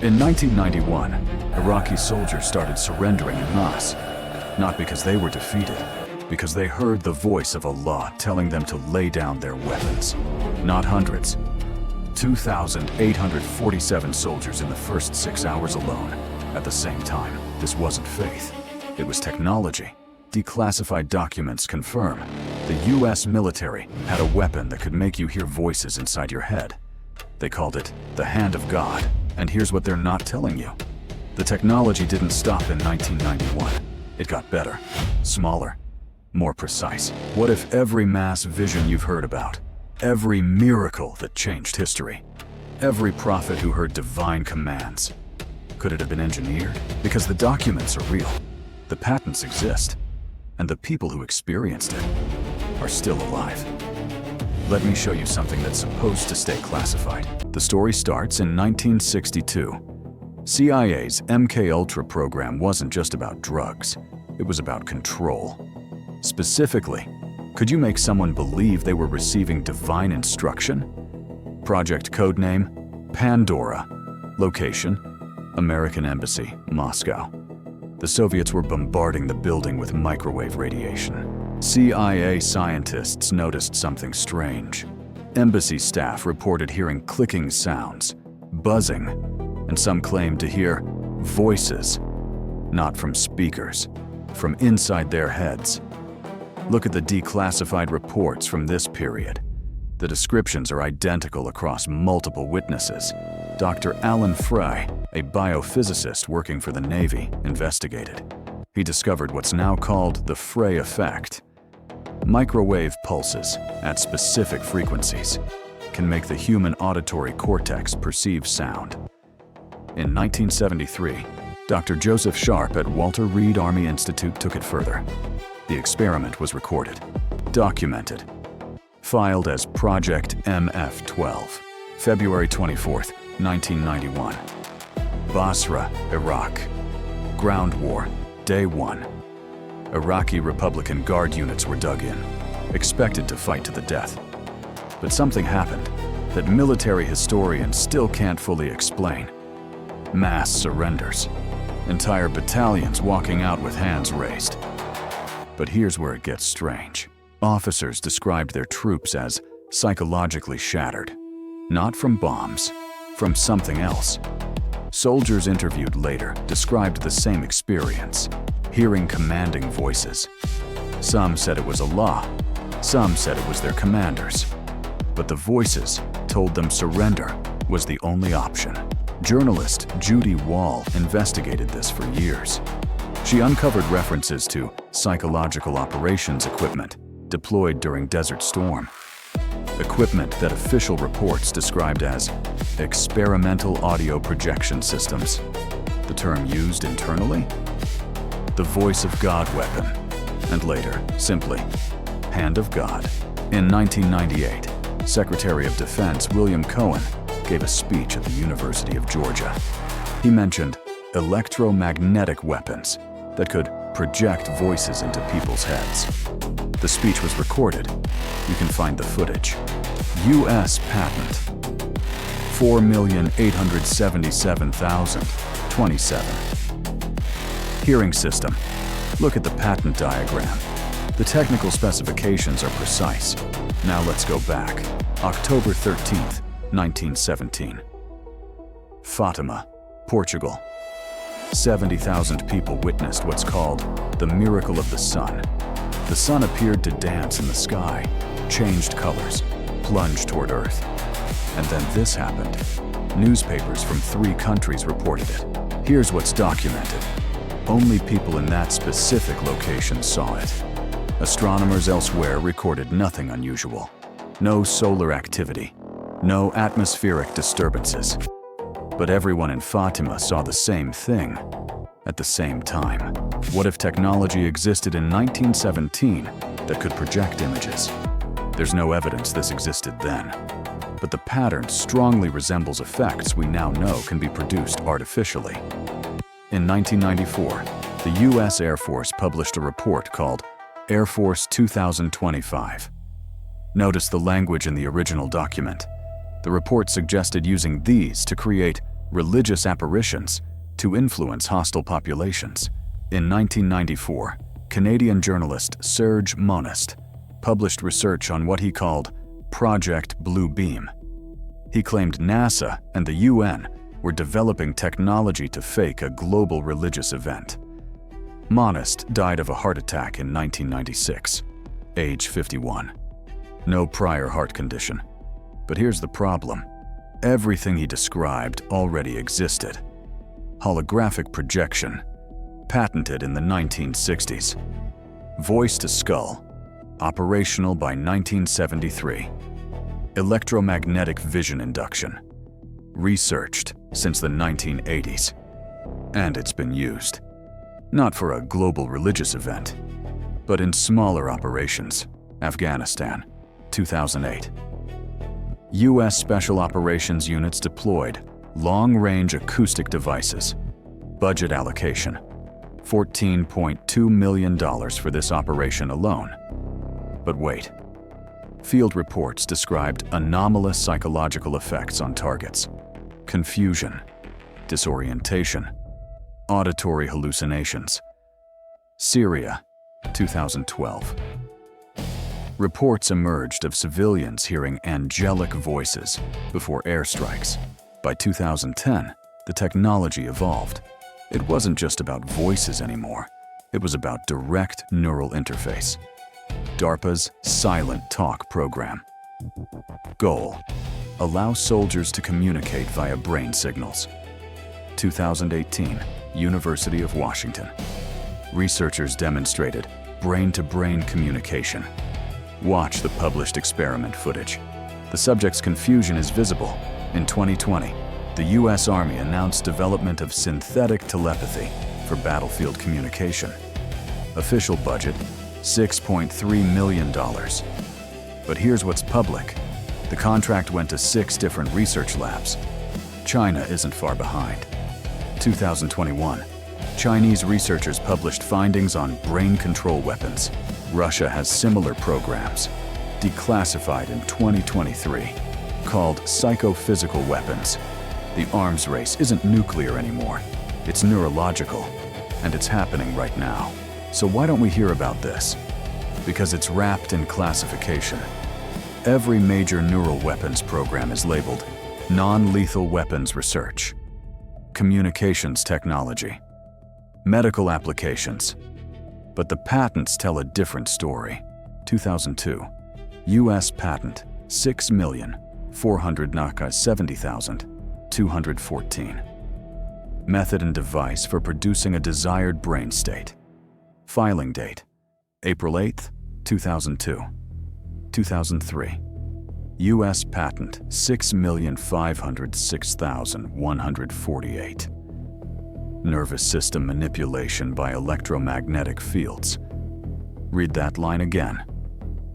In 1991, Iraqi soldiers started surrendering en masse, not because they were defeated, because they heard the voice of Allah telling them to lay down their weapons. Not hundreds. 2,847 soldiers in the first 6 hours alone. At the same time, this wasn't faith. It was technology. Declassified documents confirm the US military had a weapon that could make you hear voices inside your head. They called it the Hand of God. And here's what they're not telling you. The technology didn't stop in 1991. It got better, smaller, more precise. What if every mass vision you've heard about, every miracle that changed history, every prophet who heard divine commands, could it have been engineered? Because the documents are real, the patents exist, and the people who experienced it are still alive. Let me show you something that's supposed to stay classified. The story starts in 1962. CIA's MKUltra program wasn't just about drugs. It was about control. Specifically, could you make someone believe they were receiving divine instruction? Project codename, Pandora. Location, American Embassy, Moscow. The Soviets were bombarding the building with microwave radiation. CIA scientists noticed something strange. Embassy staff reported hearing clicking sounds, buzzing, and some claimed to hear voices, not from speakers, from inside their heads. Look at the declassified reports from this period. The descriptions are identical across multiple witnesses. Dr. Alan Frey, a biophysicist working for the Navy, investigated. He discovered what's now called the Frey effect. Microwave pulses at specific frequencies can make the human auditory cortex perceive sound. In 1973, Dr. Joseph Sharp at Walter Reed Army Institute took it further. The experiment was recorded, documented, filed as Project MF-12, February 24, 1991. Basra, Iraq. Ground War, Day 1. Iraqi Republican Guard units were dug in, expected to fight to the death. But something happened that military historians still can't fully explain. Mass surrenders. Entire battalions walking out with hands raised. But here's where it gets strange. Officers described their troops as psychologically shattered. Not from bombs, from something else. Soldiers interviewed later described the same experience, hearing commanding voices. Some said it was Allah, some said it was their commanders. But the voices told them surrender was the only option. Journalist Judy Wall investigated this for years. She uncovered references to psychological operations equipment deployed during Desert Storm. Equipment that official reports described as experimental audio projection systems. The term used internally? The Voice of God weapon, and later, simply, Hand of God. In 1998, Secretary of Defense William Cohen gave a speech at the University of Georgia. He mentioned electromagnetic weapons that could project voices into people's heads. The speech was recorded. You can find the footage. U.S. patent 4,877,027. Hearing system. Look at the patent diagram. The technical specifications are precise. Now let's go back. October 13th, 1917. Fatima, Portugal. 70,000 people witnessed what's called the miracle of the sun. The sun appeared to dance in the sky, changed colors, plunged toward Earth. And then this happened. Newspapers from 3 countries reported it. Here's what's documented. Only people in that specific location saw it. Astronomers elsewhere recorded nothing unusual. No solar activity, no atmospheric disturbances. But everyone in Fatima saw the same thing at the same time. What if technology existed in 1917 that could project images? There's no evidence this existed then. But the pattern strongly resembles effects we now know can be produced artificially. In 1994, the U.S. Air Force published a report called Air Force 2025. Notice the language in the original document. The report suggested using these to create religious apparitions to influence hostile populations. In 1994, Canadian journalist Serge Monast published research on what he called Project Blue Beam. He claimed NASA and the UN were developing technology to fake a global religious event. Monast died of a heart attack in 1996, age 51. No prior heart condition. But here's the problem. Everything he described already existed. Holographic projection, patented in the 1960s. Voice to skull, operational by 1973. Electromagnetic vision induction, researched since the 1980s. And it's been used, not for a global religious event, but in smaller operations. Afghanistan, 2008. U.S. Special Operations units deployed long-range acoustic devices. Budget allocation, $14.2 million for this operation alone. But wait. Field reports described anomalous psychological effects on targets, confusion, disorientation, auditory hallucinations. Syria, 2012. Reports emerged of civilians hearing angelic voices before airstrikes. By 2010, the technology evolved. It wasn't just about voices anymore. It was about direct neural interface. DARPA's Silent Talk program. Goal: allow soldiers to communicate via brain signals. 2018, University of Washington. Researchers demonstrated brain-to-brain communication. Watch the published experiment footage. The subject's confusion is visible. In 2020, the U.S. Army announced development of synthetic telepathy for battlefield communication. Official budget, $6.3 million. But here's what's public. The contract went to 6 different research labs. China isn't far behind. 2021, Chinese researchers published findings on brain control weapons. Russia has similar programs, declassified in 2023, called psychophysical weapons. The arms race isn't nuclear anymore. It's neurological, and it's happening right now. So why don't we hear about this? Because it's wrapped in classification. Every major neural weapons program is labeled non-lethal weapons research, communications technology, medical applications. But the patents tell a different story. 2002, U.S. patent 6,470,214. Method and device for producing a desired brain state. Filing date, April 8, 2002. 2003, U.S. patent 6,506,148. Nervous system manipulation by electromagnetic fields. Read that line again.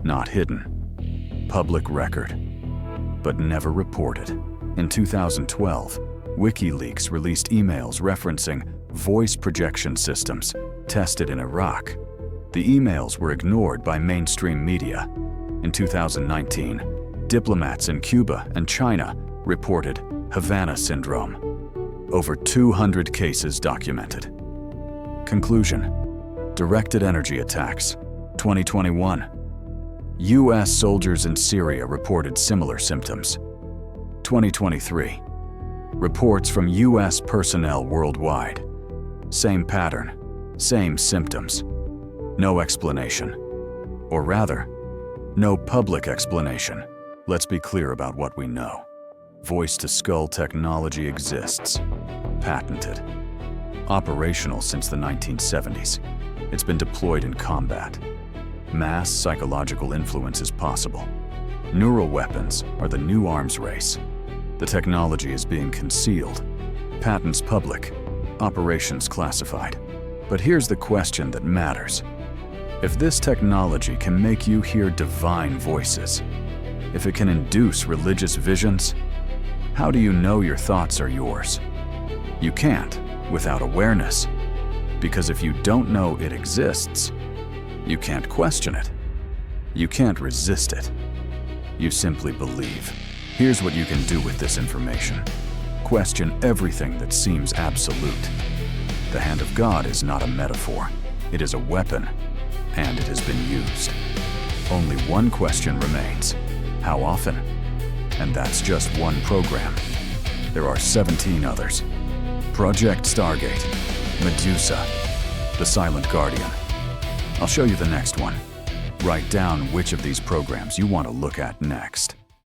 Not hidden. Public record. But never reported. In 2012, WikiLeaks released emails referencing voice projection systems tested in Iraq. The emails were ignored by mainstream media. In 2019, diplomats in Cuba and China reported Havana syndrome. Over 200 cases documented. Conclusion: directed energy attacks. 2021. U.S. soldiers in Syria reported similar symptoms. 2023. Reports from U.S. personnel worldwide. Same pattern, same symptoms. No explanation. Or rather, no public explanation. Let's be clear about what we know. Voice-to-skull technology exists. Patented. Operational since the 1970s. It's been deployed in combat. Mass psychological influence is possible. Neural weapons are the new arms race. The technology is being concealed. Patents public. Operations classified. But here's the question that matters. If this technology can make you hear divine voices, if it can induce religious visions, how do you know your thoughts are yours? You can't without awareness, because if you don't know it exists, you can't question it. You can't resist it. You simply believe. Here's what you can do with this information. Question everything that seems absolute. The hand of God is not a metaphor. It is a weapon, and it has been used. Only one question remains. How often? And that's just one program. There are 17 others. Project Stargate, Medusa, the Silent Guardian. I'll show you the next one. Write down which of these programs you want to look at next.